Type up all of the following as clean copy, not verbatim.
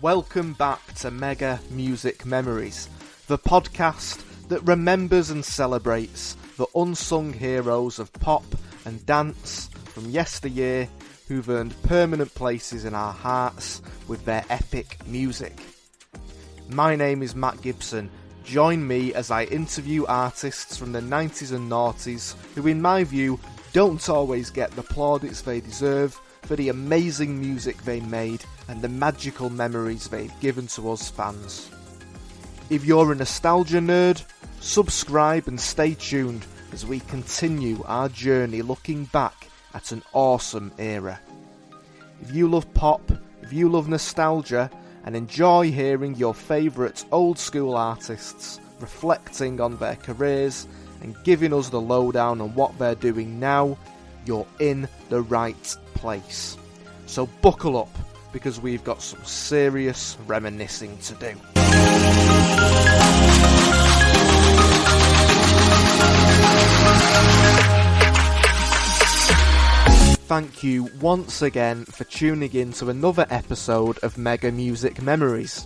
Welcome back to Mega Music Memories, the podcast that remembers and celebrates the unsung heroes of pop and dance from yesteryear who've earned permanent places in our hearts with their epic music. My name is Matt Gibson. Join me as I interview artists from the 90s and noughties who, in my view, don't always get the plaudits they deserve for the amazing music they made and the magical memories they've given to us fans. If you're a nostalgia nerd, subscribe and stay tuned as we continue our journey looking back at an awesome era. If you love pop, if you love nostalgia, and enjoy hearing your favourite old school artists reflecting on their careers and giving us the lowdown on what they're doing now, you're in the right place. So buckle up, because we've got some serious reminiscing to do. Thank you once again for tuning in to another episode of Mega Music Memories.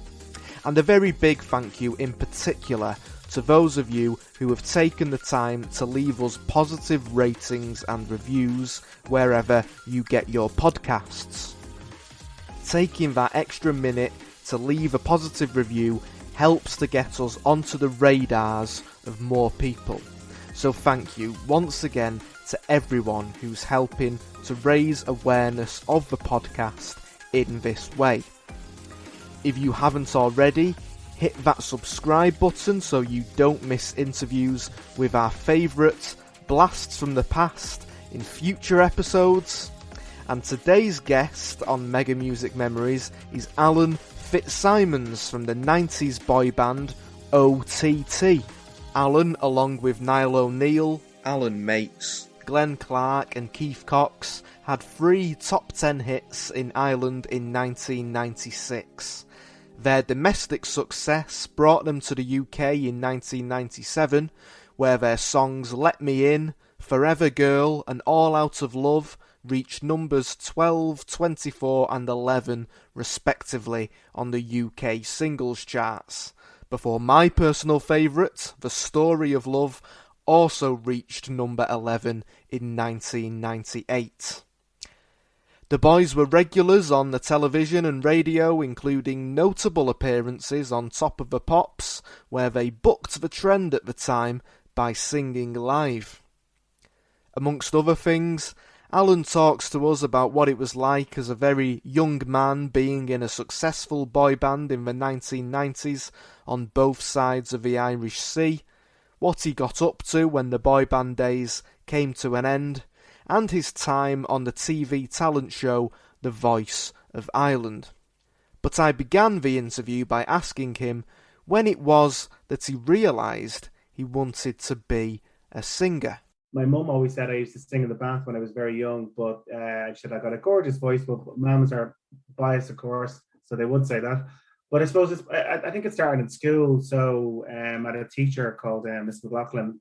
And a very big thank you in particular to those of you who have taken the time to leave us positive ratings and reviews wherever you get your podcasts. Taking that extra minute to leave a positive review helps to get us onto the radars of more people. So thank you once again to everyone who's helping to raise awareness of the podcast in this way. If you haven't already, hit that subscribe button so you don't miss interviews with our favourite blasts from the past in future episodes. And today's guest on Mega Music Memories is Alan Fitzsimons from the 90s boy band OTT. Alan, along with Niall O'Neill, Alan Mates, Glen and Keith Cox, had 3 top 10 hits in Ireland in 1996. Their domestic success brought them to the UK in 1997, where their songs Let Me In, Forever Girl and All Out of Love reached numbers 12, 24 and 11 respectively on the UK singles charts, before my personal favourite, The Story of Love, also reached number 11 in 1998. The boys were regulars on the television and radio, including notable appearances on Top of the Pops, where they bucked the trend at the time by singing live. Amongst other things, Alan talks to us about what it was like as a very young man being in a successful boy band in the 1990s on both sides of the Irish Sea, what he got up to when the boy band days came to an end, and his time on the TV talent show The Voice of Ireland. But I began the interview by asking him when it was that he realised he wanted to be a singer. My mum always said I used to sing in the bath when I was very young, but she said I got a gorgeous voice, but mums are biased, of course, so they would say that. But I suppose I think it started in school. So I had a teacher called Miss McLaughlin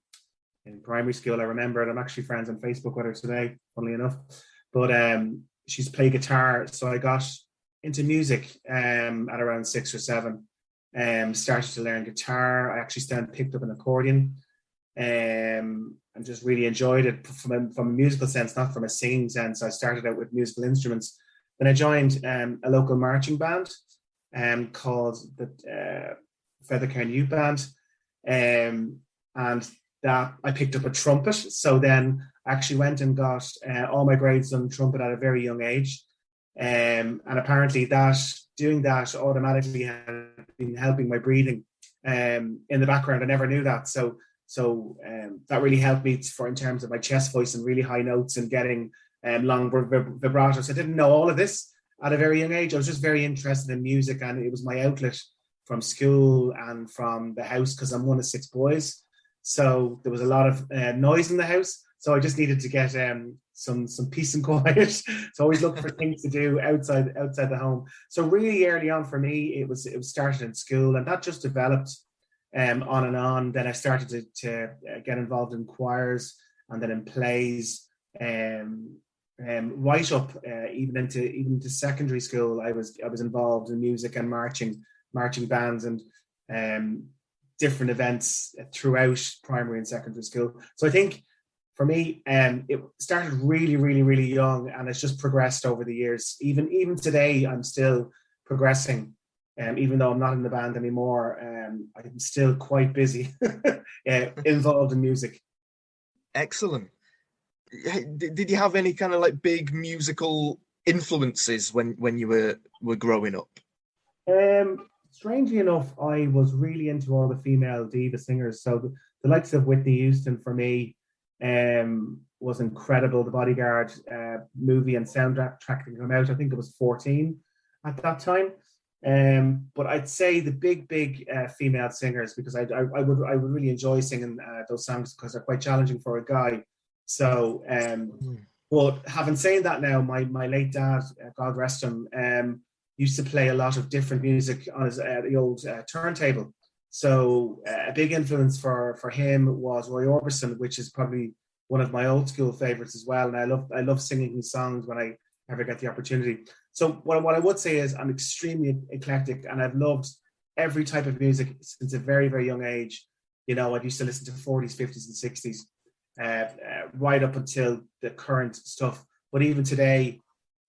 in primary school. I remember it. I'm actually friends on Facebook with her today, funnily enough. But she's played guitar, so I got into music at around 6 or 7. Started to learn guitar. I actually picked up an accordion and just really enjoyed it from a musical sense, not from a singing sense. I started out with musical instruments. Then I joined a local marching band called the Feathercairn Youth Band, and that I picked up a trumpet. So then I actually went and got all my grades on trumpet at a very young age, and apparently doing that automatically had been helping my breathing in the background. I never knew that, so that really helped me in terms of my chest voice and really high notes and getting long vibratos. I didn't know all of this at a very young age. I was just very interested in music, and it was my outlet school and from the house because I'm one of 6 boys. So there was a lot of noise in the house. So I just needed to get some peace and quiet. So I always look for things to do outside the home. So really early on for me, it was started in school, and that just developed on and on. Then I started to get involved in choirs and then in plays. Right up even into secondary school, I was involved in music and marching bands and different events throughout primary and secondary school. So I think for me, it started really, really, really young, and it's just progressed over the years. Even today, I'm still progressing. Even though I'm not in the band anymore, I'm still quite busy involved in music. Excellent. Did you have any kind of like big musical influences when you were growing up? Strangely enough, I was really into all the female diva singers. So the likes of Whitney Houston for me was incredible. The Bodyguard movie and soundtrack that came out, I think it was 14 at that time. But I'd say the big female singers, because I would really enjoy singing those songs because they're quite challenging for a guy. So, but having said that, now my late dad, God rest him, used to play a lot of different music on his the old turntable. So a big influence for him was Roy Orbison, which is probably one of my old school favorites as well. And I love singing his songs when I ever get the opportunity. So what I would say is I'm extremely eclectic, and I've loved every type of music since a very, very young age. You know, I used to listen to 40s, 50s, and 60s. Right up until the current stuff. But even today,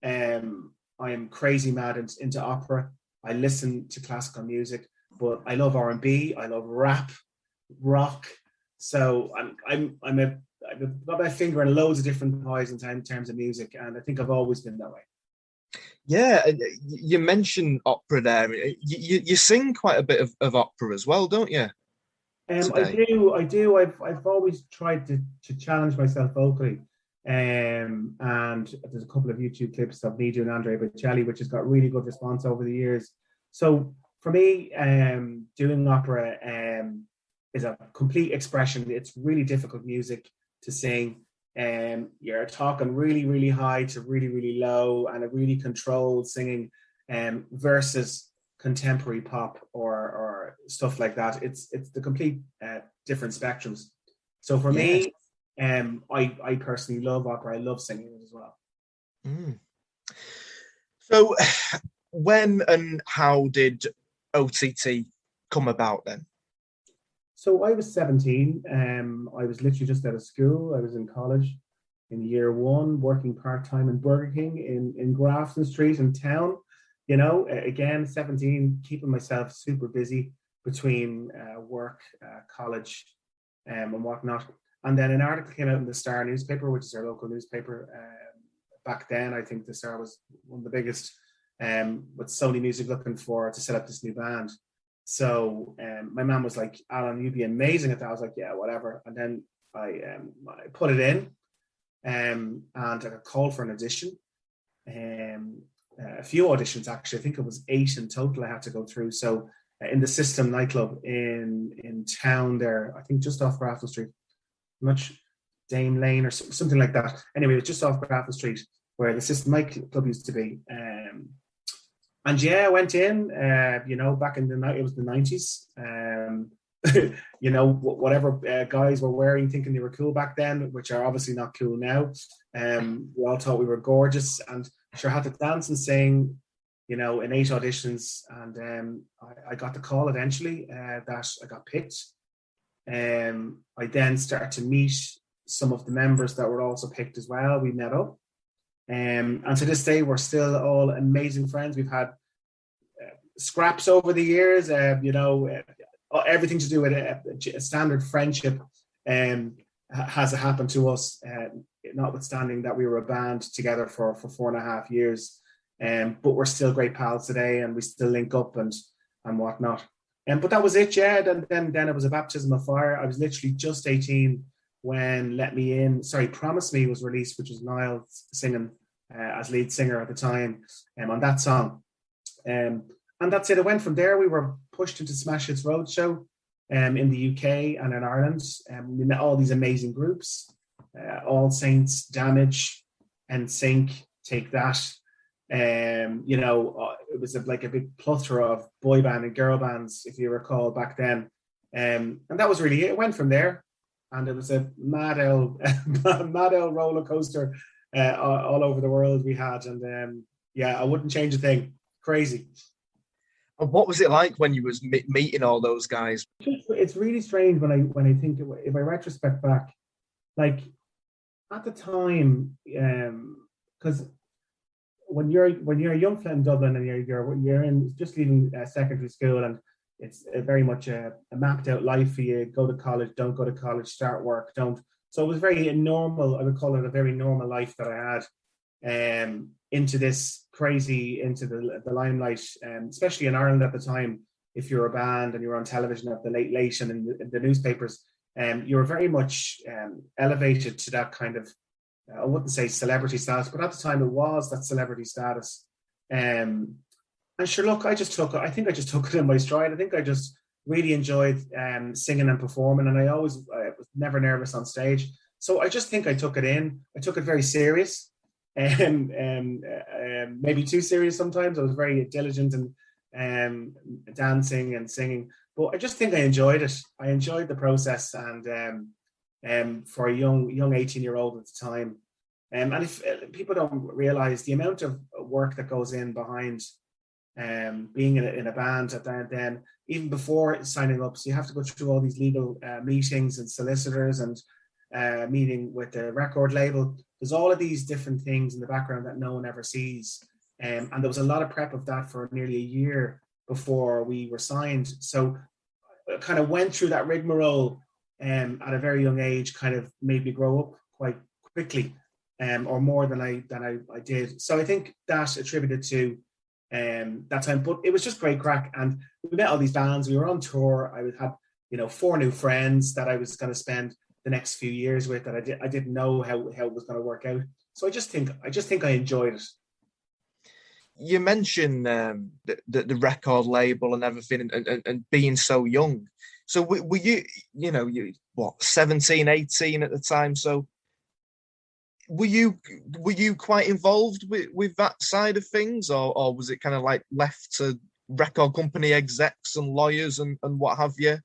I am crazy mad into opera. I listen to classical music, but I love R&B. I love rap, rock. So I've got my finger in loads of different pies in terms of music, and I think I've always been that way. Yeah, you mentioned opera there. You sing quite a bit of opera as well, don't you? I do. I've always tried to challenge myself vocally. And there's a couple of YouTube clips of me doing Andrea Bocelli, which has got really good response over the years. So for me, doing opera is a complete expression. It's really difficult music to sing. You're talking really, really high to really, really low, and a really controlled singing versus contemporary pop or stuff like that. It's the complete different spectrums. So for me, I personally love opera. I love singing it as well. So when and how did OTT come about then? So I was 17. I was literally just out of school. I was in college in year one, working part-time in Burger King in Grafton Street in town. You know, again, 17, keeping myself super busy between work, college, and whatnot. And then an article came out in the Star newspaper, which is our local newspaper. Back then, I think the Star was one of the biggest, with Sony Music looking to set up this new band. So my mom was like, Alan, you'd be amazing at that. I was like, yeah, whatever. And then I put it in, and I got called for an audition. A few auditions, actually. I think it was 8 in total I had to go through. So in the System nightclub in town there, I think just off Grafton Street, much Dame Lane or something like that. Anyway, it was just off Grafton Street where the System nightclub used to be. And yeah, I went in, you know, back in it was the 90s. You know, whatever guys were wearing, thinking they were cool back then, which are obviously not cool now. We all thought we were gorgeous, and sure had to dance and sing, you know, in 8 auditions. And I got the call eventually that I got picked. I then started to meet some of the members that were also picked as well. We met up. And to this day, we're still all amazing friends. We've had scraps over the years, you know, everything to do with a standard friendship has happened to us, notwithstanding that we were a band together for 4.5 years. But we're still great pals today, and we still link up and whatnot. But that was it, yeah. Then it was a baptism of fire. I was literally just 18 when Promise Me was released, which was Niall singing as lead singer at the time on that song. And And that's it. It went from there. We were pushed into Smash Hits Roadshow in the UK and in Ireland. We met all these amazing groups, All Saints, Damage, NSYNC, Take That. It was like a big plethora of boy band and girl bands, if you recall back then. And that was really it. It went from there. And it was a mad old roller coaster all over the world we had. And I wouldn't change a thing. Crazy. And what was it like when you was meeting all those guys? It's really strange when I think, if I retrospect back, like at the time, because when you're a young fella in Dublin and you're in just leaving secondary school, and it's very much a mapped out life for you. Go to college, don't go to college, start work, don't. So it was very normal. I would call it a very normal life that I had. Into this crazy, into the limelight, especially in Ireland at the time. If you're a band and you're on television at the late and in the newspapers, you were very much elevated to that kind of, I wouldn't say celebrity status, but at the time it was that celebrity status. And sure, look, I think I just took it in my stride. I think I just really enjoyed singing and performing, and I was never nervous on stage. So I just think I took it in. I took it very serious. Maybe too serious sometimes. I was very diligent and dancing and singing, but I just think I enjoyed it. I enjoyed the process, and for a young 18-year-old at the time, and if people don't realize the amount of work that goes in behind being in a band at that, then even before signing up, so you have to go through all these legal meetings and solicitors and meeting with the record label. There's all of these different things in the background that no one ever sees. And there was a lot of prep of that for nearly a year before we were signed. So I kind of went through that rigmarole at a very young age, kind of made me grow up quite quickly, or more than I did. So I think that attributed to that time. But it was just great crack. And we met all these bands. We were on tour. I had 4 new friends that I was going to spend the next few years with, that I didn't know how it was going to work out. So I just think I enjoyed it. You mentioned the record label and everything, and being so young. So were you 17, 18 at the time? So were you quite involved with that side of things, or was it kind of like left to record company execs and lawyers and what have you?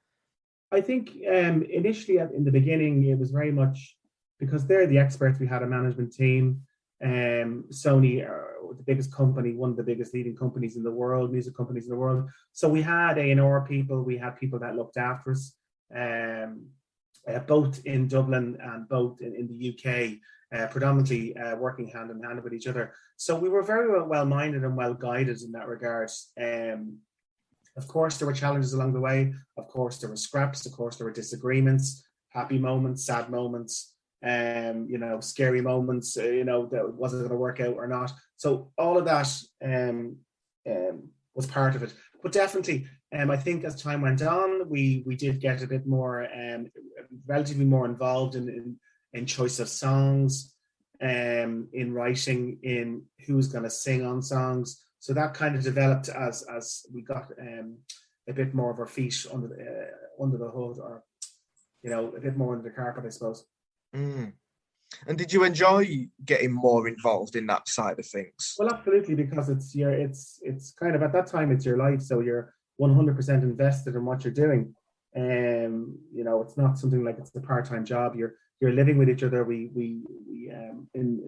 I think initially in the beginning, it was very much because they're the experts. We had a management team. Sony are the biggest company, one of the biggest leading companies in the world, music companies in the world. So we had A&R people, we had people that looked after us, both in Dublin and both in the UK, predominantly working hand in hand with each other. So we were very well-minded and well-guided in that regard. Of course, there were challenges along the way. Of course, there were scraps. Of course, there were disagreements, happy moments, sad moments, scary moments, that wasn't going to work out or not. So all of that was part of it. But definitely, I think as time went on, we did get a bit more, relatively more involved in choice of songs, in writing, in who's going to sing on songs. So that kind of developed as we got a bit more of our feet under the hood, or a bit more under the carpet, I suppose. Mm. And did you enjoy getting more involved in that side of things? Well, absolutely, because it's kind of, at that time it's your life, so you're 100% invested in what you're doing. It's not something like it's a part-time job. You're living with each other. We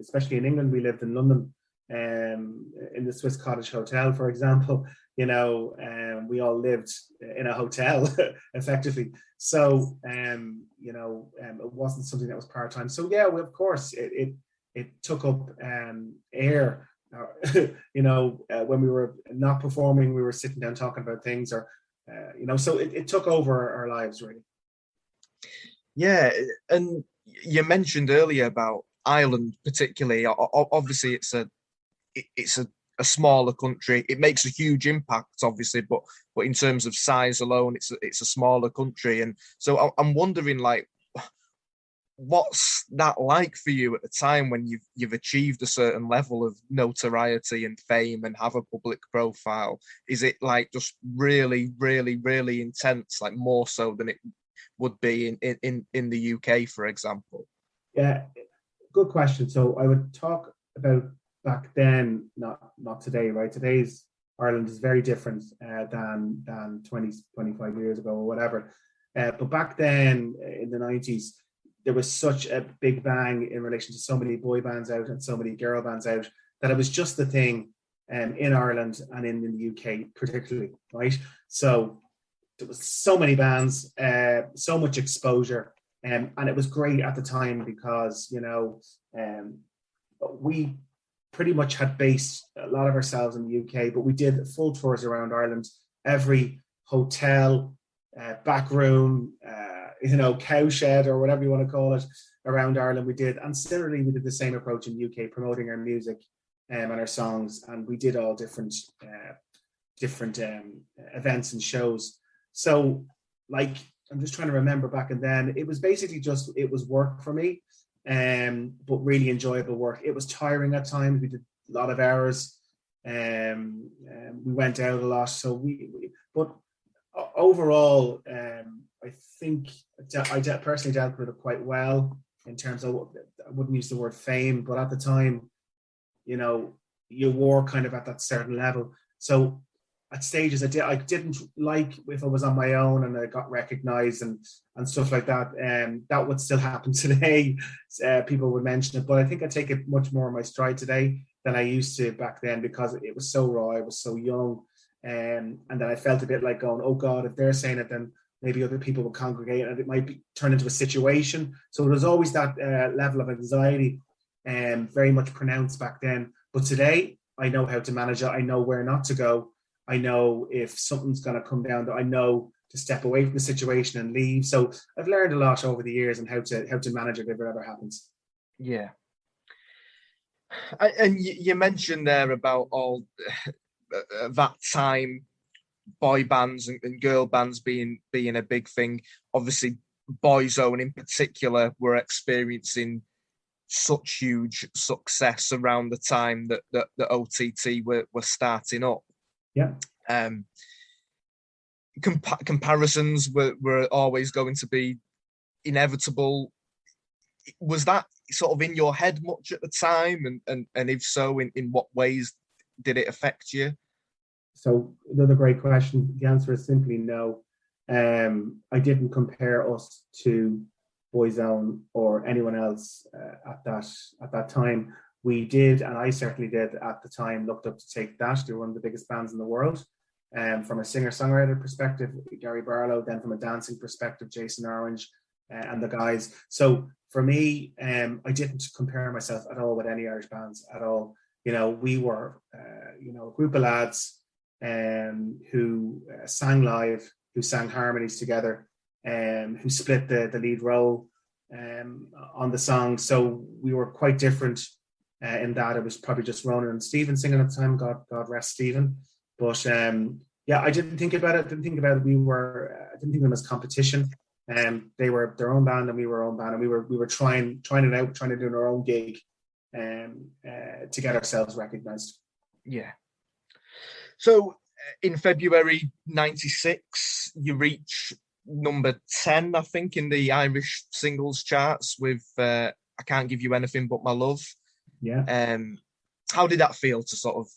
especially in England, we lived in London. In the Swiss Cottage Hotel, for example, we all lived in a hotel effectively. So, it wasn't something that was part-time. So yeah, of course, it took up air. When we were not performing, we were sitting down talking about things, or so it took over our lives, really. Yeah, and you mentioned earlier about Ireland, particularly. Obviously, it's a smaller country. It makes a huge impact, obviously, but in terms of size alone, it's a smaller country. And so I'm wondering, like, what's that like for you at the time when you've achieved a certain level of notoriety and fame and have a public profile? Is it like just really, really, really intense, like more so than it would be in the UK, for example? Yeah, good question. So I would talk about back then, not today, right? Today's Ireland is very different than 20, 25 years ago or whatever. But back then in the 90s, there was such a big bang in relation to so many boy bands out and so many girl bands out that it was just the thing in Ireland and in the UK particularly, right? So there was so many bands, so much exposure, and it was great at the time because, you know, we pretty much had based a lot of ourselves in the UK, but we did full tours around Ireland. Every hotel, back room, you know, cowshed or whatever you want to call it around Ireland we did. And similarly, we did the same approach in the UK, promoting our music and our songs. And we did all different events and shows. So, like, I'm just trying to remember back and then, it was basically just, it was work for me, but really enjoyable work. It was tiring at times. We did a lot of hours. We went out a lot. So but overall, I think I personally dealt with it quite well in terms of, I wouldn't use the word fame, but at the time, you know, you were kind of at that certain level. So at stages, I didn't like if I was on my own and I got recognized and stuff like that. That would still happen today. People would mention it, but I think I take it much more in my stride today than I used to back then because it was so raw. I was so young. And then I felt a bit like going, oh God, if they're saying it, then maybe other people will congregate and it might be turn into a situation. So there was always that level of anxiety very much pronounced back then. But today, I know how to manage it. I know where not to go. I know if something's going to come down, that I know to step away from the situation and leave. So I've learned a lot over the years and how to manage it if it ever happens. Yeah. And you mentioned there about all that time, boy bands and girl bands being a big thing. Obviously, Boyzone in particular were experiencing such huge success around the time that the OTT were starting up. Yeah. Comparisons were always going to be inevitable. Was that sort of in your head much at the time? And if so, in what ways did it affect you? So another great question. The answer is simply no. I didn't compare us to Boyzone or anyone else at that time. We did, and I certainly did at the time, looked up to Take That. They were one of the biggest bands in the world. From a singer-songwriter perspective, Gary Barlow, then from a dancing perspective, Jason Orange and the guys. So for me, I didn't compare myself at all with any Irish bands at all. You know, we were, a group of lads who sang live, who sang harmonies together, who split the lead role on the song. So we were quite different in that. It was probably just Ronan and Stephen singing at the time. God rest Stephen. But I didn't think about it. I didn't think of them as competition. They were their own band and we were our own band, and we were trying it out, trying to do our own gig to get ourselves recognized. Yeah. So in February '96, you reach number 10, I think, in the Irish singles charts with I Can't Give You Anything But My Love. Yeah. How did that feel to sort of,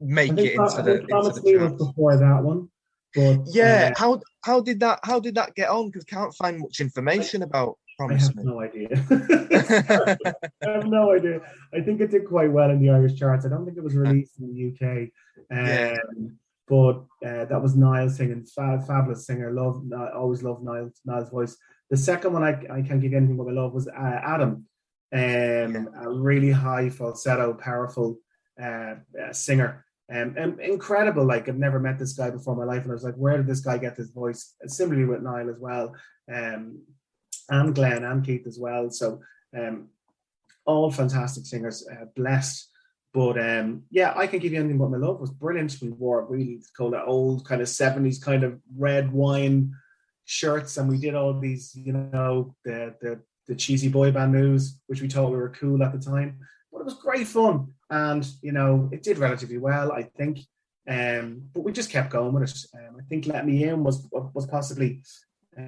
make it into the charts? Was before that one. But yeah, how did that get on? Because I can't find much information about Promise Me. No idea. I have no idea. I think it did quite well in the Irish charts. I don't think it was released in the UK. But that was Niall singing, fabulous singer. Always loved Niall's voice. The second one, I Can't Give You Anything But My Love, was Adam. A really high falsetto, powerful singer. Incredible. Like, I've never met this guy before in my life, and I was like, where did this guy get this voice? And similarly with Niall as well, and Glen and Keith as well. So all fantastic singers, blessed. But I Can't Give You Anything But My Love was brilliant. We wore really cool, old kind of 70s kind of red wine shirts, and we did all these, the the cheesy boy band moves, which we thought we were cool at the time. But it was great fun, and it did relatively well, I think. But we just kept going with it. I think Let Me In was possibly, I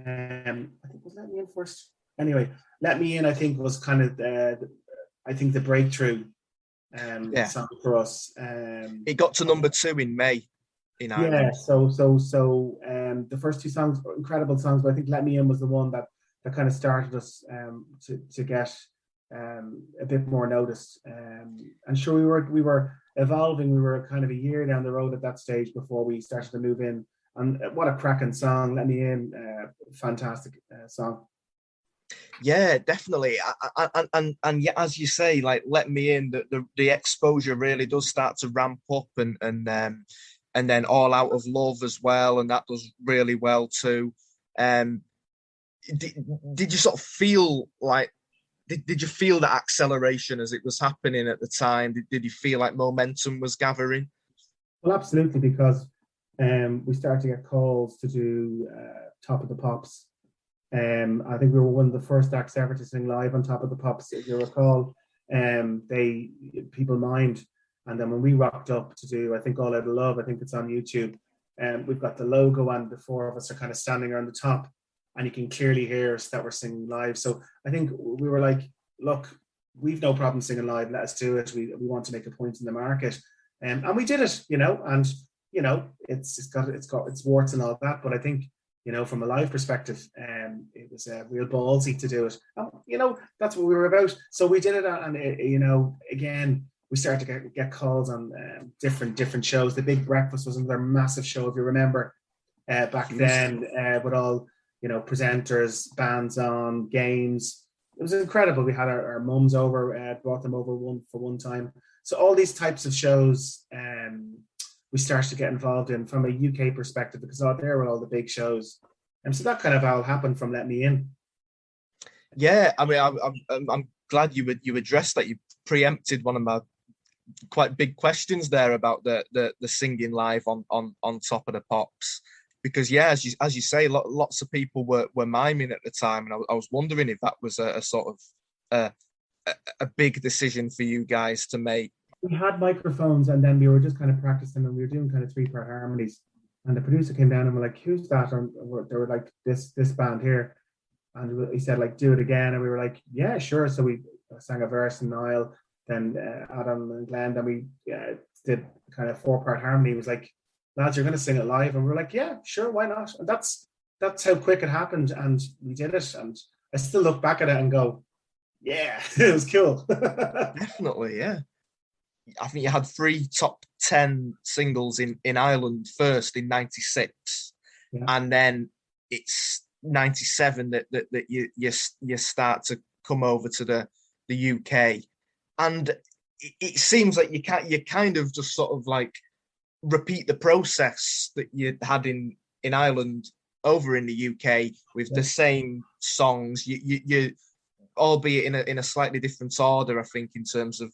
think was Let Me In first. Anyway, Let Me In, I think, was kind of the breakthrough song for us. It got to number 2 in May in Ireland. Yeah, so the first 2 songs were incredible songs, but I think Let Me In was the one that kind of started us to get a bit more noticed. And sure, we were evolving. We were kind of a year down the road at that stage before we started to move in. And what a cracking song, Let Me In, fantastic song. Yeah, definitely. And yeah, as you say, like Let Me In, the exposure really does start to ramp up, and then All Out of Love as well, and that does really well too. Did you sort of feel like, did you feel that acceleration as it was happening at the time? Did you feel like momentum was gathering? Well, absolutely, because we started to get calls to do Top of the Pops. I think we were one of the first acts ever to sing live on Top of the Pops, if you recall. People mind. And then when we rocked up to do, I think, All Out of Love, I think it's on YouTube, we've got the logo, and the 4 of us are kind of standing around the top, and you can clearly hear us that we're singing live. So I think we were like, look, we've no problem singing live. Let us do it. We want to make a point in the market, and we did it. And it's got its warts and all that. But I think from a live perspective, it was real ballsy to do it. That's what we were about. So we did it, and again, we started to get calls on different shows. The Big Breakfast was another massive show, if you remember, back then, with all presenters, bands on, games. It was incredible. We had our mums over, brought them over for one time. So all these types of shows, we started to get involved in from a UK perspective, because out there were all the big shows, and so that kind of all happened from Let Me In. Yeah, I mean, I'm glad you addressed that. You preempted one of my quite big questions there about the singing live on Top of the Pops. Because as you say, lots of people were miming at the time, and I was wondering if that was a sort of a big decision for you guys to make. We had microphones, and then we were just kind of practicing, and we were doing kind of 3-part harmonies. And the producer came down and were like, "Who's that?" And they were like, "This band here." And he said, like, "Do it again." And we were like, "Yeah, sure." So we sang a verse, and Niall, then Adam and Glen, then we did kind of 4-part harmony. He was like, "Lads, you're going to sing it live." And we're like, "Yeah, sure, why not?" And that's how quick it happened, and we did it. And I still look back at it and go, yeah, it was cool. Definitely, yeah. I think you had 3 top 10 singles in Ireland first in '96, and then it's '97 that you start to come over to the UK, and it seems like you kind of just sort of like repeat the process that you had in Ireland over in the UK with the same songs. You albeit in a slightly different order, I think, in terms of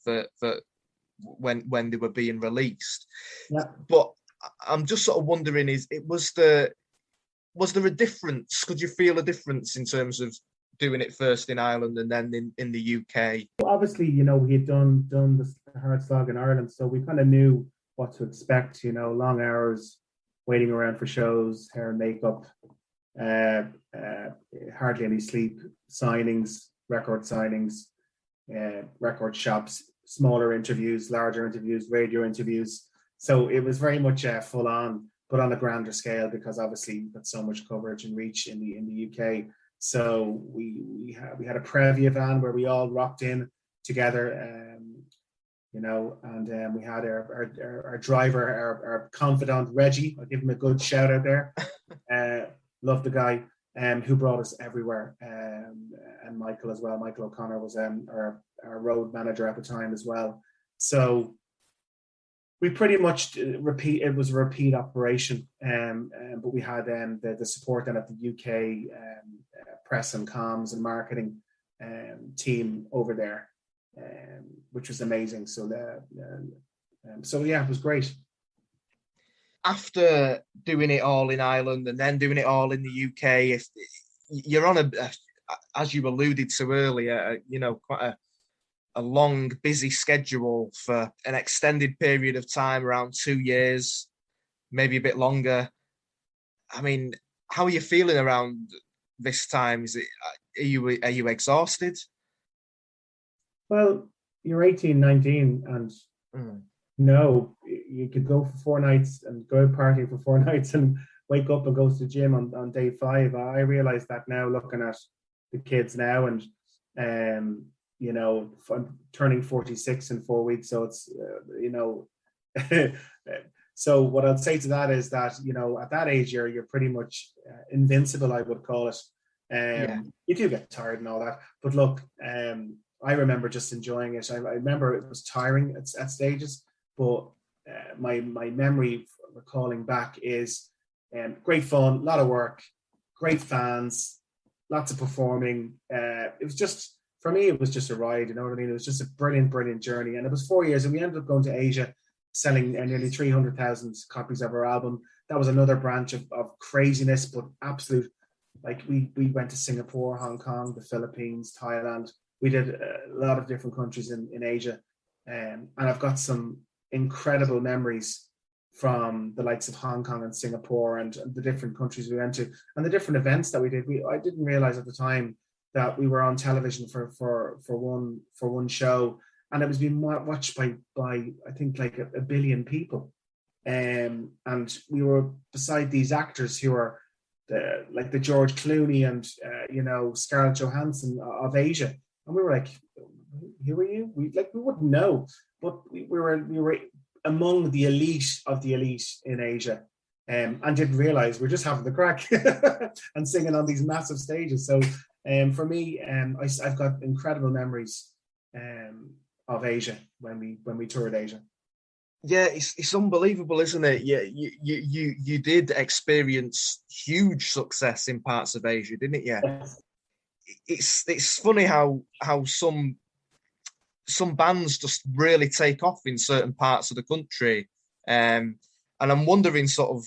when they were being released. Yeah. But I'm just sort of wondering, was there a difference? Could you feel a difference in terms of doing it first in Ireland and then in the UK? Well, obviously, we had done the hard slog in Ireland, so we kind of knew what to expect. Long hours, waiting around for shows, hair and makeup, hardly any sleep, record signings, record shops, smaller interviews, larger interviews, radio interviews. So it was very much full on, but on a grander scale, because obviously we've got so much coverage and reach in the UK. So we had a Previa van where we all rocked in together, and we had our driver, our confidant, Reggie. I'll give him a good shout out there. Love the guy, who brought us everywhere. And Michael as well. Michael O'Connor was our road manager at the time as well. So we pretty much it was a repeat operation. But we had the support then of the UK press and comms and marketing team over there, which was amazing. So it was great. After doing it all in Ireland and then doing it all in the UK, if you're on as you alluded to earlier, quite a long, busy schedule for an extended period of time, around 2 years, maybe a bit longer. I mean, how are you feeling around this time? Are you exhausted? Well, you're 18, 19, and no, you could go for 4 nights and go out partying for 4 nights and wake up and go to the gym on day 5. I realize that now, looking at the kids now, and I'm turning 46 in 4 weeks, so it's so what I'd say to that is that at that age you're pretty much invincible, I would call it. You do get tired and all that, but look, I remember just enjoying it. I remember it was tiring at stages, but my memory recalling back is great fun, a lot of work, great fans, lots of performing. It was just, for me, it was just a ride, you know what I mean? It was just a brilliant journey. And it was 4 years, and we ended up going to Asia, selling nearly 300,000 copies of our album. That was another branch of craziness, but absolute. Like we went to Singapore, Hong Kong, the Philippines, Thailand. We did a lot of different countries in Asia. And I've got some incredible memories from the likes of Hong Kong and Singapore, and the different countries we went to, and the different events that we did. I didn't realize at the time that we were on television for one show, and it was being watched by I think like a billion people. And we were beside these actors who are like the George Clooney and Scarlett Johansson of Asia, and we were like, who are you? We wouldn't know, but we were among the elite of the elite in Asia, and didn't realize we're just having the crack and singing on these massive stages. So for me, I've got incredible memories of Asia when we toured Asia. Yeah, it's unbelievable, isn't it? Yeah, you did experience huge success in parts of Asia, didn't you? It's funny how some bands just really take off in certain parts of the country, and I'm wondering sort of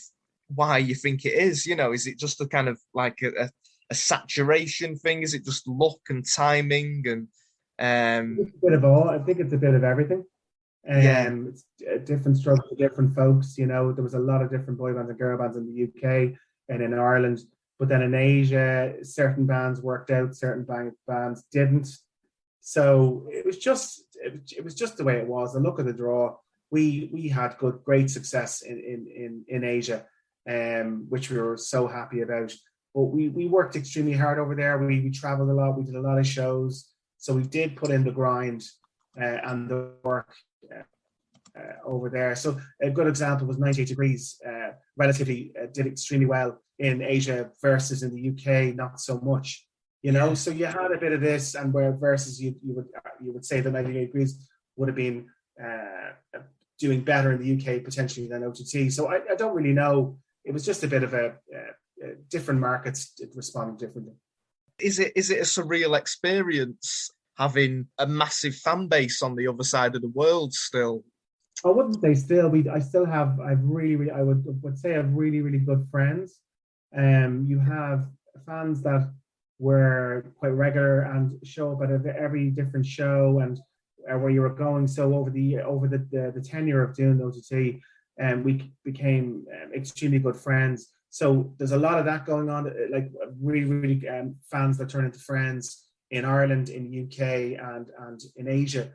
why you think it is. Is it just a kind of like a saturation thing? Is it just luck and timing and it's a bit of all. I think it's a bit of everything. It's different strokes for different folks. There was a lot of different boy bands and girl bands in the UK and in Ireland, but then in Asia, certain bands worked out, certain bands didn't. So it was just the way it was. The luck of the draw. We had great success in Asia, which we were so happy about. But we worked extremely hard over there. We traveled a lot. We did a lot of shows. So we did put in the grind and the work over there. So a good example was 98 Degrees. Relatively did extremely well in Asia versus in the UK, not so much. So you had a bit of this, and where versus you would say that 98 Degrees would have been doing better in the UK potentially than OTT. So I don't really know. It was just a bit of a different markets responding differently. Is it a surreal experience having a massive fan base on the other side of the world still? I wouldn't say still. I would say I have really, really good friends. You have fans that were quite regular and show up at every different show and where you were going. So over the tenure of doing OTT, we became extremely good friends. So there's a lot of that going on, like really, really fans that turn into friends in Ireland, in the UK, and in Asia,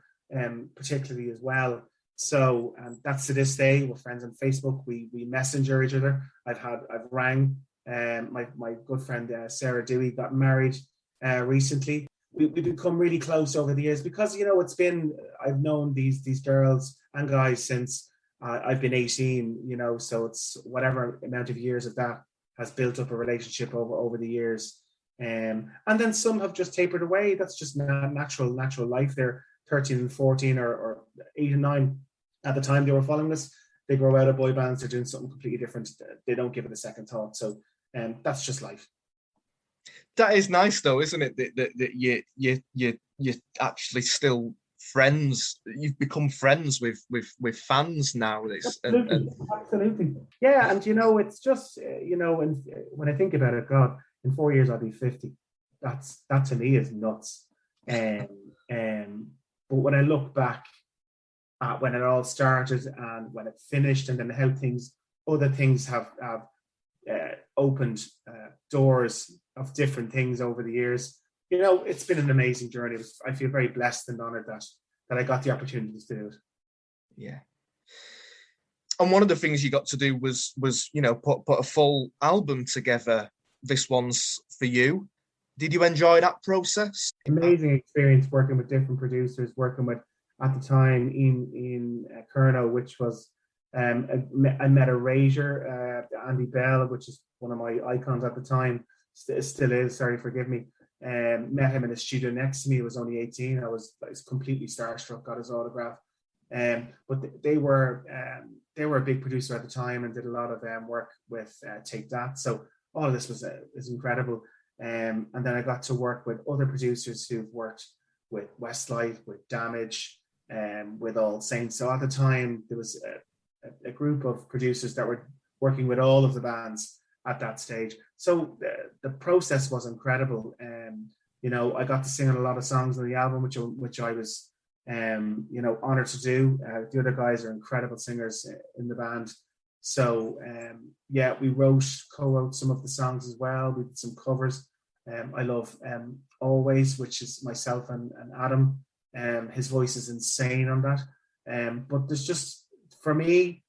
particularly as well. So that's to this day. We're friends on Facebook. We messenger each other. I've rang. My good friend Sarah Dewey got married recently. We've become really close over the years because I've known these girls and guys since I've been 18. So it's whatever amount of years of that has built up a relationship over the years. And then some have just tapered away. That's just natural life. They're 13 and 14 or 8 and 9 at the time they were following us. They grow out of boy bands. They're doing something completely different. They don't give it a second thought. So that's just life. That is nice, though, isn't it? That you're actually still friends. You've become friends with fans now. Absolutely. Yeah, and it's just and when I think about it, God, in 4 years I'll be 50. that to me is nuts. But when I look back at when it all started and when it finished, and then how other things have opened doors of different things over the years. It's been an amazing journey. I feel very blessed and honored that I got the opportunities to do it. Yeah. And one of the things you got to do was put a full album together. This one's for you. Did you enjoy that process? Amazing experience working with different producers, working with, at the time, Ian Kerno, which was, I met Erasure, Andy Bell, which is one of my icons at the time, still is, sorry, forgive me. Met him in the studio next to me. I was only 18. I was completely starstruck, got his autograph. But they were a big producer at the time and did a lot of work with Take That. So all of this was incredible. And then I got to work with other producers who've worked with Westlife, with Damage, with All Saints. So at the time, there was a group of producers that were working with all of the bands at that stage. So the process was incredible. I got to sing on a lot of songs on the album, which I was honored to do. The other guys are incredible singers in the band. So we co-wrote some of the songs as well. We did some covers. I love Always, which is myself and Adam. His voice is insane on that. But there's just, for me,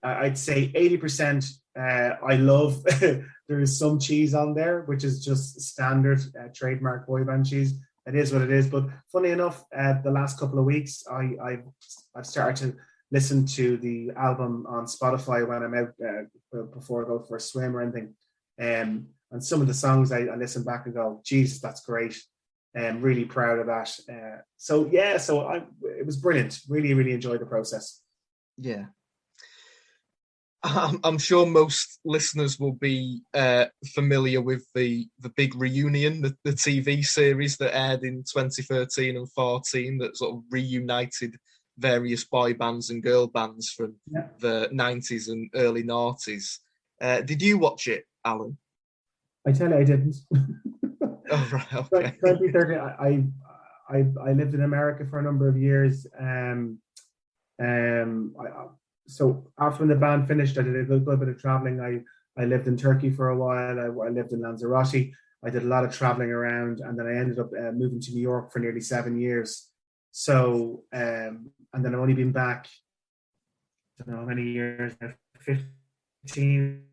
I'd say 80% I love. There is some cheese on there, which is just standard trademark boy band cheese. It is what it is. But funny enough, the last couple of weeks, I've started to listen to the album on Spotify when I'm out before I go for a swim or anything. And some of the songs I listen back and go, Jesus, that's great. I'm really proud of that. It was brilliant. Really, really enjoyed the process. Yeah. I'm sure most listeners will be familiar with the big reunion, the TV series that aired in 2013 and 14 that sort of reunited various boy bands and girl bands from the 90s and early noughties. Did you watch it, Alan? I tell you, I didn't. Oh, right, okay. 2013, I lived in America for a number of years. So after when the band finished, I did a good bit of traveling. I lived in Turkey for a while. I lived in Lanzarote. I did a lot of traveling around, and then I ended up moving to New York for nearly 7 years. So, and then I've only been back, I don't know how many years, 15,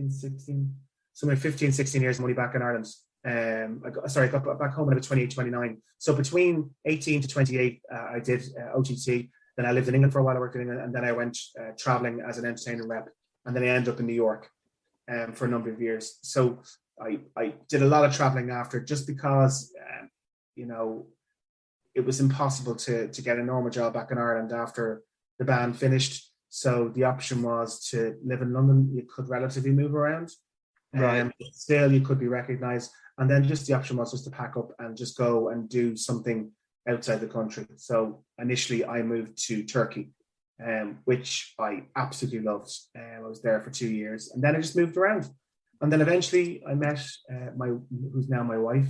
16. So my 15, 16 years, I'm only back in Ireland. I got back home when I was 28, 29. So between 18 to 28, I did OTT. Then I lived in England for a while. I worked in England, and then I went traveling as an entertainer rep. And then I ended up in New York for a number of years. So I did a lot of traveling after, just because, it was impossible to get a normal job back in Ireland after the band finished. So the option was to live in London. You could relatively move around. Right. Still, you could be recognised. And then just the option was just to pack up and just go and do something outside the country. So initially I moved to Turkey, which I absolutely loved. I was there for 2 years, and then I just moved around. And then eventually I met who's now my wife,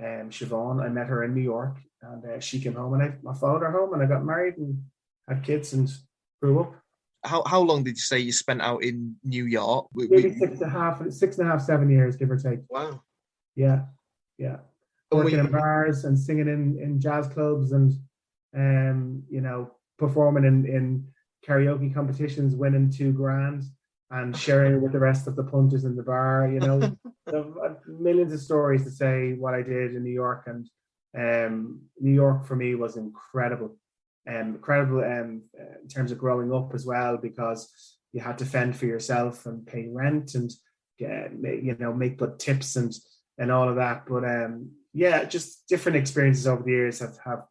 Siobhan. I met her in New York, and she came home, and I followed her home, and I got married and had kids and grew up. How long did you say you spent out in New York? Maybe 6.5, 7 years, give or take. Wow. Yeah. Working in bars and singing in jazz clubs and performing in karaoke competitions, winning $2,000 and sharing with the rest of the punters in the bar. Millions of stories to say what I did in New York, and New York for me was incredible. Incredible in terms of growing up as well, because you had to fend for yourself and pay rent and make good tips and all of that. But just different experiences over the years have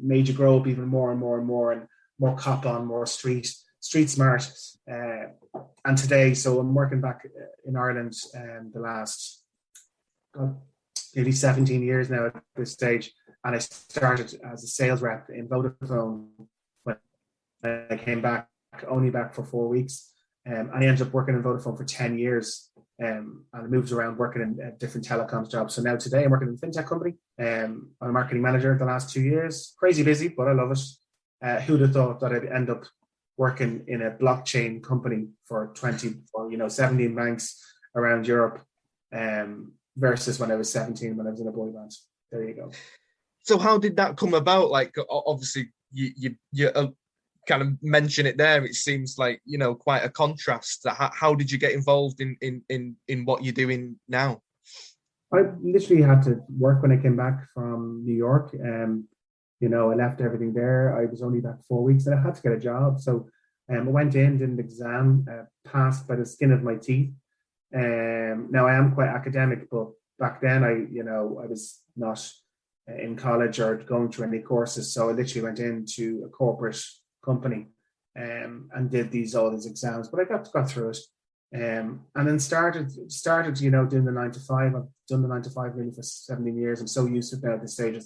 made you grow up even more and more and more, and more cop on, more street smart. And today, so I'm working back in Ireland the last nearly 17 years now at this stage. And I started as a sales rep in Vodafone when I came back, only back for 4 weeks. And I ended up working in Vodafone for 10 years. and I moved around working in different telecoms jobs. So now today I'm working in a fintech company. I'm a marketing manager the last 2 years. Crazy busy, but I love it. Who'd have thought that I'd end up working in a blockchain company for 17 banks around Europe, versus when I was 17 when I was in a boy band. There you go. So how did that come about? Like, obviously, you kind of mention it there. It seems like, quite a contrast. How did you get involved in what you're doing now? I literally had to work when I came back from New York. I left everything there. I was only back 4 weeks and I had to get a job. So I went in, did an exam, passed by the skin of my teeth. Now I am quite academic, but back then I was not in college or going through any courses. So I literally went into a corporate company and did all these exams, but I got through it. And then started, doing the 9 to 5. I've done the 9 to 5 really for 17 years. I'm so used to it now at this stage.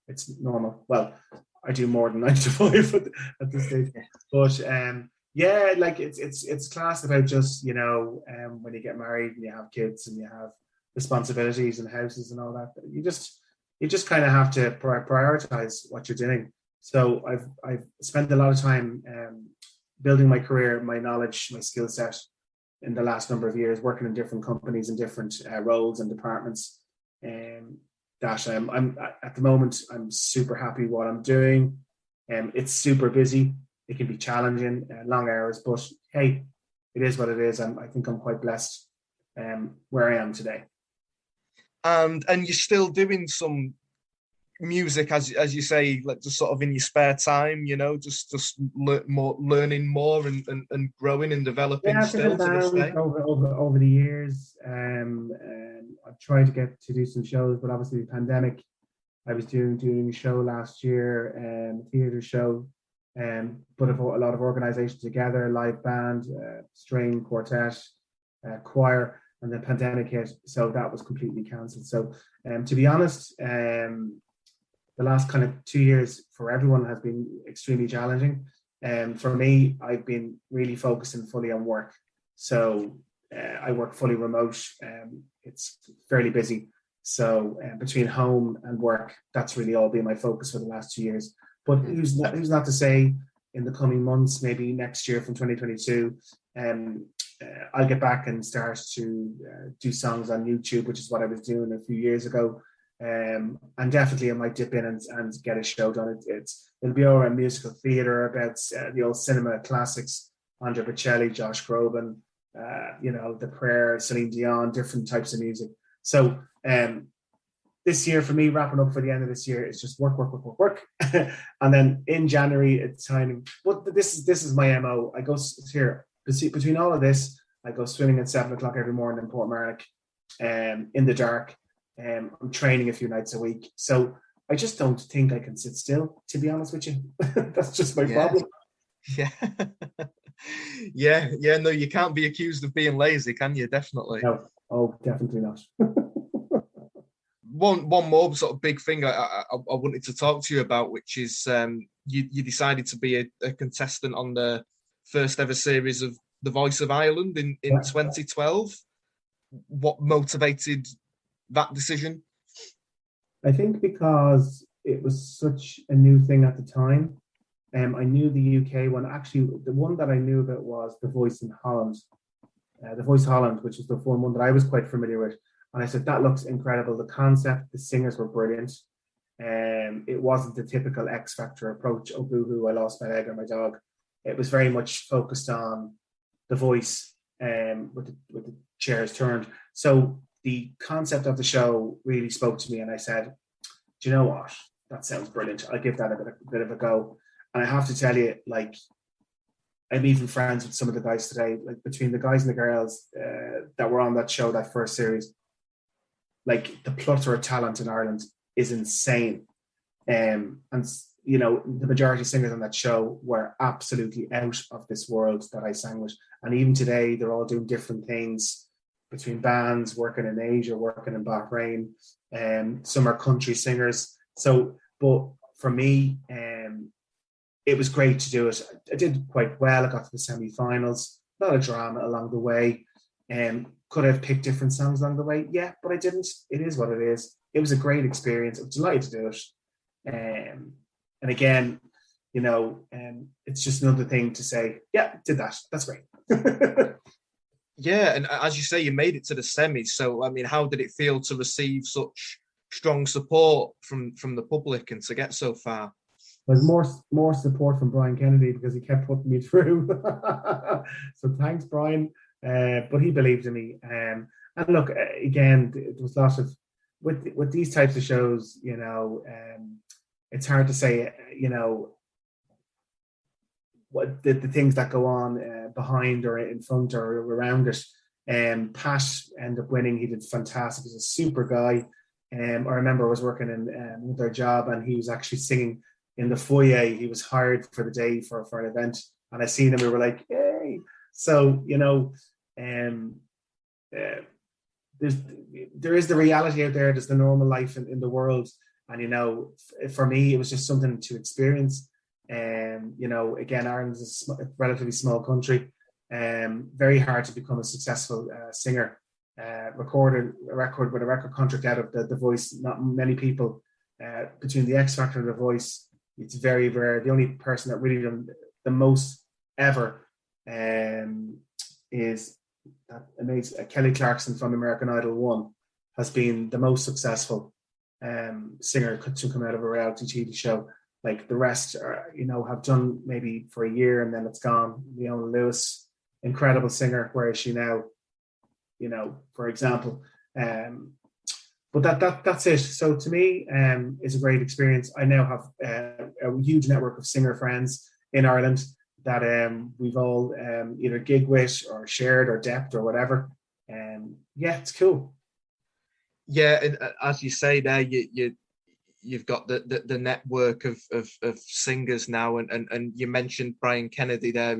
It's normal. Well, I do more than 9 to 5 at this stage. But it's class about just, when you get married and you have kids and you have responsibilities and houses and all that, you just kind of have to prioritize what you're doing. So I've spent a lot of time building my career, my knowledge, my skill set in the last number of years, working in different companies and different roles and departments. That I'm at the moment, I'm super happy what I'm doing. It's super busy. It can be challenging, long hours, but hey, it is what it is. I think I'm quite blessed where I am today. And you're still doing some music, as you say, like just sort of in your spare time, just learning more and growing and developing. Yeah, still to this day. Over the years. I've tried to get to do some shows, but obviously the pandemic. I was doing a show last year, a theatre show, put a lot of organisations together, live band, string, quartet, choir, and the pandemic hit, so that was completely cancelled. So to be honest, the last kind of 2 years for everyone has been extremely challenging. For me, I've been really focusing fully on work. So I work fully remote. It's fairly busy. So between home and work, that's really all been my focus for the last 2 years. But who's not to say in the coming months, maybe next year from 2022, I'll get back and start to do songs on YouTube, which is what I was doing a few years ago. And definitely I might dip in and get a show done. It'll be over a musical theatre about the old cinema classics, Andre Bocelli, Josh Groban, The Prayer, Celine Dion, different types of music. So this year for me, wrapping up for the end of this year, it's just work. And then in January, it's time. But this is my MO. I go here between all of this. I go swimming at 7:00 every morning in Portmarnock, in the dark. I'm training a few nights a week. So I just don't think I can sit still, to be honest with you. That's just my problem. Yeah. yeah. No, you can't be accused of being lazy, can you? Definitely. No. Oh, definitely not. One more sort of big thing I wanted to talk to you about, which is you decided to be a contestant on the first ever series of The Voice of Ireland in 2012. What motivated that decision? I think because it was such a new thing at the time. I knew the UK one. Actually, the one that I knew about was The Voice in Holland. The Voice Holland, which was the one that I was quite familiar with. And I said, that looks incredible. The concept, the singers were brilliant. It wasn't the typical X Factor approach. Oh, boo-hoo, I lost my leg or my dog. It was very much focused on the voice with the chairs turned. So the concept of the show really spoke to me. And I said, do you know what? That sounds brilliant. I'll give that a bit of a go. And I have to tell you, like, I'm even friends with some of the guys today, like between the guys and the girls that were on that show, that first series. Like the plethora of talent in Ireland is insane. And, the majority of singers on that show were absolutely out of this world that I sang with. And even today, they're all doing different things between bands, working in Asia, working in Bahrain. Some are country singers. So, but for me, it was great to do it. I did quite well. I got to the semi-finals. A lot of drama along the way. Could I have picked different songs along the way? Yeah, but I didn't. It is what it is. It was a great experience. I'm delighted to do it. And again, it's just another thing to say, yeah, did that. That's great. Yeah, and as you say, you made it to the semis. So, I mean, how did it feel to receive such strong support from the public and to get so far? There's more support from Brian Kennedy because he kept putting me through. So thanks, Brian. But he believed in me. And look, again, there was lots of with these types of shows. It's hard to say. What the things that go on behind or in front or around it. Pat ended up winning. He did fantastic. He's a super guy. I remember I was working in their job, and he was actually singing in the foyer. He was hired for the day for an event, and I seen him. We were like, "Hey!" So there is the reality out there. There's the normal life in the world, and for me, it was just something to experience. Again, Ireland is a relatively small country. Very hard to become a successful singer. Recorded a record with a record contract out of the Voice. Not many people between the X Factor and the Voice. It's very rare. The only person that really done the most ever is that amazing Kelly Clarkson from American Idol 1 has been the most successful singer to come out of a reality TV show. Like the rest are, have done maybe for a year and then it's gone. Leona Lewis, incredible singer. Where is she now? For example. But that's it. So to me, it's a great experience. I now have a huge network of singer friends in Ireland that we've all either gig with or shared or depped or whatever. Yeah, it's cool. Yeah, and as you say there, you've got the network of singers now, and you mentioned Brian Kennedy there,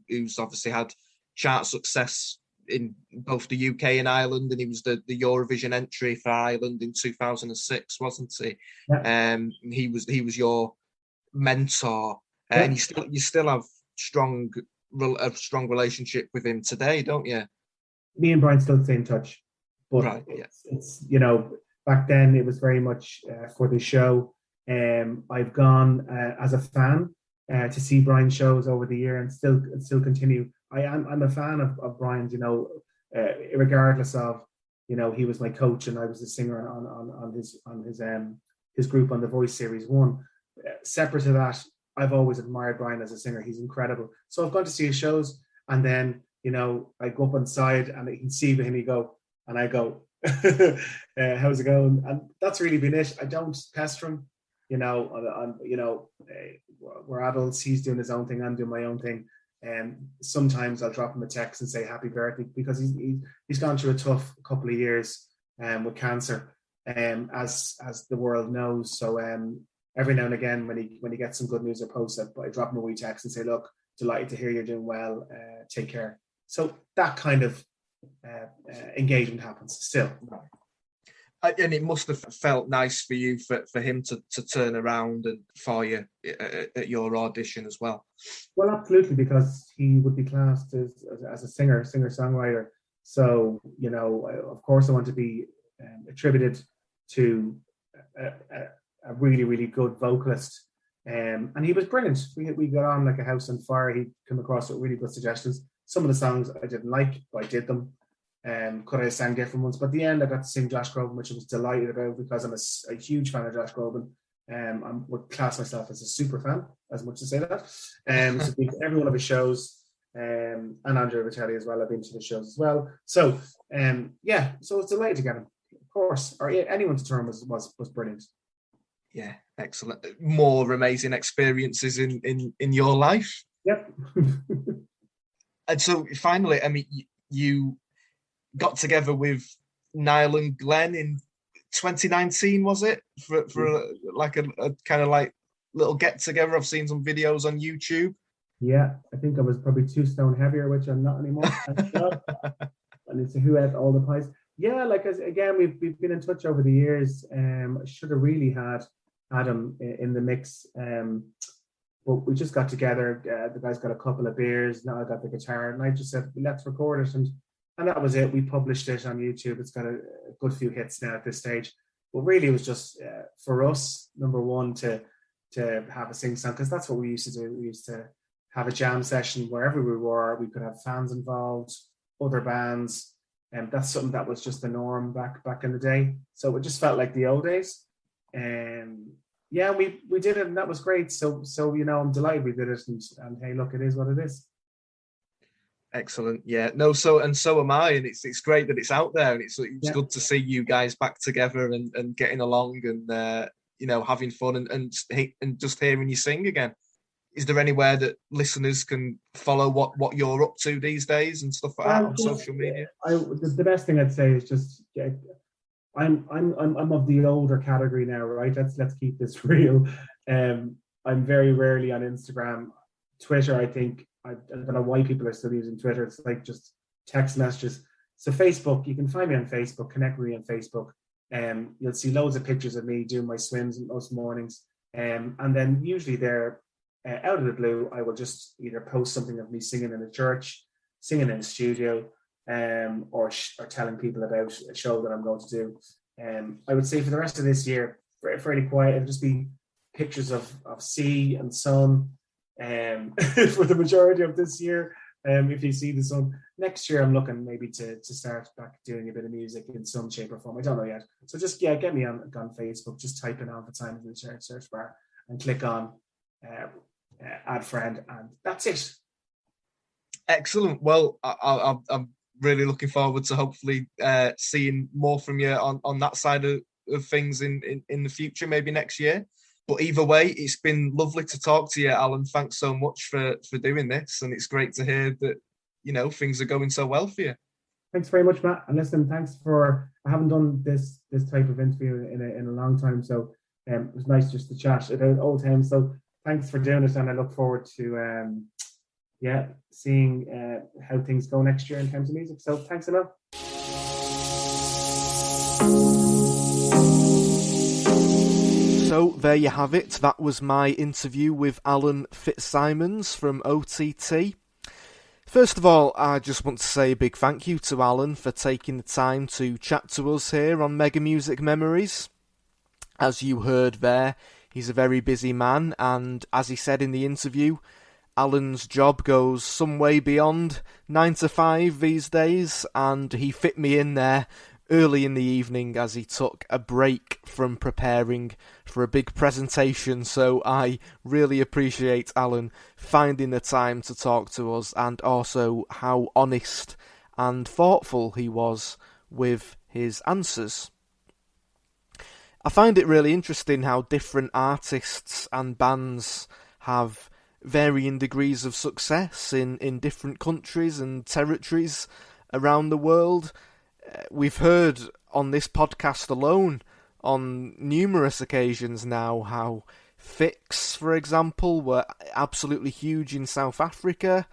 who's obviously had chart success in both the UK and Ireland, and he was the Eurovision entry for Ireland in 2006, wasn't he? Yeah. He was your mentor, Yeah. and you still have a strong relationship with him today, don't you? Me and Brian still stay in touch, but right, yeah. It's back then it was very much for the show. I've gone as a fan to see Brian's shows over the year and still continue. I'm a fan of Brian's, regardless of, he was my coach and I was the singer on his group on the Voice Series 1. Separate to that, I've always admired Brian as a singer. He's incredible. So I've gone to see his shows, and then, I go up on side and you can see him, he go, and I go, how's it going? And that's really been it. I don't pester him, we're adults. He's doing his own thing. I'm doing my own thing. And sometimes I'll drop him a text and say happy birthday, because he's gone through a tough couple of years with cancer, as the world knows. So every now and again, when he gets some good news or posts, I drop him a wee text and say, look, delighted to hear you're doing well. Take care. So that kind of engagement happens still. And it must have felt nice for you for him to turn around and for you at your audition as well. Well, absolutely, because he would be classed as a singer-songwriter. So, of course I want to be attributed to a really, really good vocalist. And he was brilliant. We got on like a house on fire. He came across with really good suggestions. Some of the songs I didn't like, but I did them. Could I have sang different ones? But at the end, I got to sing Josh Groban, which I was delighted about, because I'm a huge fan of Josh Groban. I would class myself as a super fan, as much to say that. So every one of his shows, and Andrea Vitelli as well. I've been to the shows as well. So so I was delighted to get him, of course. Or anyone to turn was brilliant. Yeah, excellent. More amazing experiences in your life. Yep. And so finally, I mean, you got together with Niall and Glen in 2019, was it? For a kind of like little get together. I've seen some videos on YouTube. Yeah, I think I was probably 2 stone heavier, which I'm not anymore. And it's who had all the pies. Yeah, again, we've been in touch over the years. I should have really had Adam in the mix. But we just got together. The guys got a couple of beers. Now I got the guitar, and I just said, let's record it. And And that was it. We published it on YouTube. It's got a good few hits now at this stage. But really, it was just for us, number one, to have a sing song, because that's what we used to do. We used to have a jam session wherever we were. We could have fans involved, other bands, and that's something that was just the norm back in the day. So it just felt like the old days. And yeah, we did it, and that was great. So I'm delighted we did it, and hey, look, it is what it is. Excellent. Yeah. No. So am I, and it's great that it's out there, and it's good to see you guys back together and getting along and having fun and just hearing you sing again. Is there anywhere that listeners can follow what you're up to these days and stuff like that on social media? The best thing I'd say is just I'm of the older category now, right? Let's keep this real. I'm very rarely on Instagram, Twitter. I think I don't know why people are still using Twitter. It's like just text messages. So Facebook, you can find me on Facebook. Connect with me on Facebook. You'll see loads of pictures of me doing my swims most mornings. And then usually they're out of the blue, I will just either post something of me singing in a church, singing in a studio, or telling people about a show that I'm going to do. I would say for the rest of this year, fairly quiet. It'll just be pictures of sea and sun for the majority of this year. If you see the sun, next year I'm looking maybe to start back doing a bit of music in some shape or form. I don't know yet. So just get me on Facebook. Just type in Alpha Time in the search bar and click on add friend, and that's it. Excellent. Well, I'm really looking forward to hopefully seeing more from you on that side of things in the future, maybe next year. But either way, it's been lovely to talk to you, Alan. Thanks so much for doing this, and it's great to hear that things are going so well for you. Thanks very much, Matt. And listen, I haven't done this type of interview in a long time, so it was nice just to chat about old times. So thanks for doing it, and I look forward to seeing how things go next year in terms of music. So thanks a lot. So there you have it. That was my interview with Alan Fitzsimons from OTT. First of all, I just want to say a big thank you to Alan for taking the time to chat to us here on Mega Music Memories. As you heard there, he's a very busy man, and as he said in the interview, Alan's job goes some way beyond 9 to 5 these days, and he fit me in there early in the evening as he took a break from preparing for a big presentation. So I really appreciate Alan finding the time to talk to us, and also how honest and thoughtful he was with his answers. I find it really interesting how different artists and bands have varying degrees of success in different countries and territories around the world. We've heard on this podcast alone on numerous occasions now how Fix, for example, were absolutely huge in South Africa,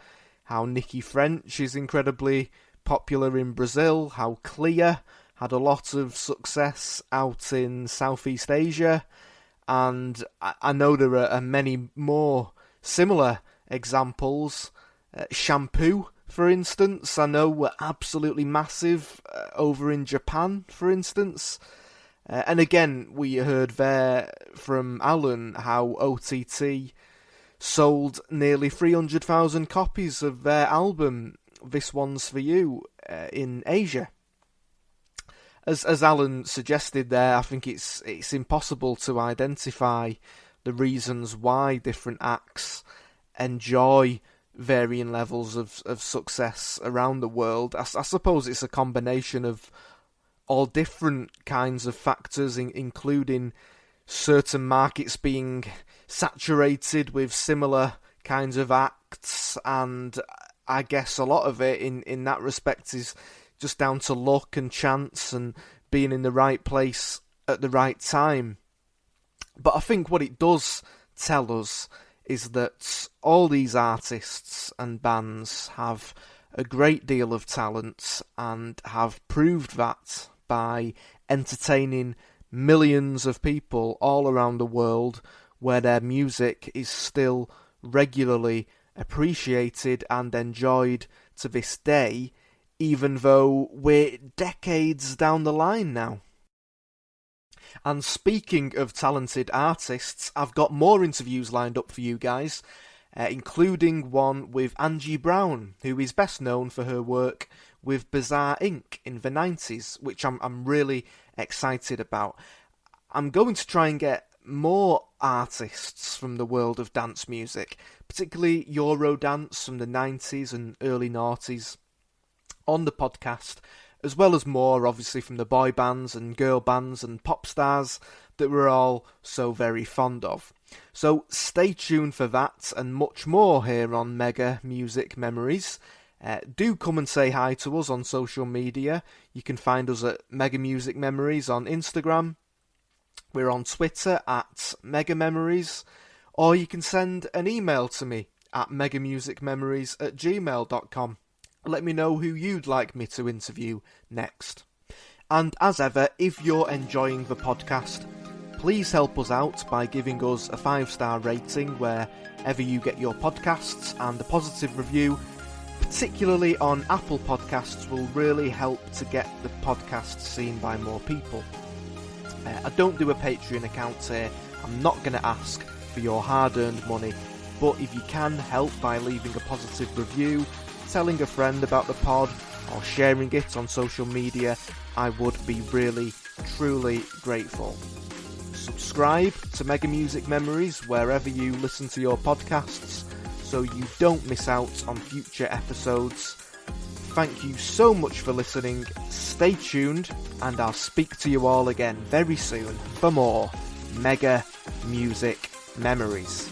how Nicky French is incredibly popular in Brazil, how Clear had a lot of success out in Southeast Asia, and I know there are many more similar examples. Shampoo, for instance, I know were absolutely massive over in Japan, for instance. And again, we heard there from Alan how OTT sold nearly 300,000 copies of their album, This One's For You, in Asia. As Alan suggested there, I think it's impossible to identify the reasons why different acts enjoy varying levels of success around the world. I suppose it's a combination of all different kinds of factors, including certain markets being saturated with similar kinds of acts, and I guess a lot of it in that respect is just down to luck and chance and being in the right place at the right time. But I think what it does tell us is that all these artists and bands have a great deal of talent and have proved that by entertaining millions of people all around the world, where their music is still regularly appreciated and enjoyed to this day even though we're decades down the line now. And speaking of talented artists, I've got more interviews lined up for you guys, including one with Angie Brown, who is best known for her work with Bizarre Inc. in the 90s, which I'm really excited about. I'm going to try and get more artists from the world of dance music, particularly Eurodance from the 90s and early noughties, on the podcast, as well as more obviously from the boy bands and girl bands and pop stars that we're all so very fond of. So stay tuned for that and much more here on Mega Music Memories. Do come and say hi to us on social media. You can find us at Mega Music Memories on Instagram. We're on Twitter at Mega Memories, or you can send an email to me at megamusicmemories@gmail.com. Let me know who you'd like me to interview next. And as ever, if you're enjoying the podcast, please help us out by giving us a 5-star rating wherever you get your podcasts, and a positive review, particularly on Apple Podcasts, will really help to get the podcast seen by more people. I don't do a Patreon account here. I'm not going to ask for your hard-earned money, but if you can help by leaving a positive review, telling a friend about the pod, or sharing it on social media, I would be really, truly grateful. Subscribe to Mega Music Memories wherever you listen to your podcasts, so you don't miss out on future episodes. Thank you so much for listening, stay tuned, and I'll speak to you all again very soon for more Mega Music Memories.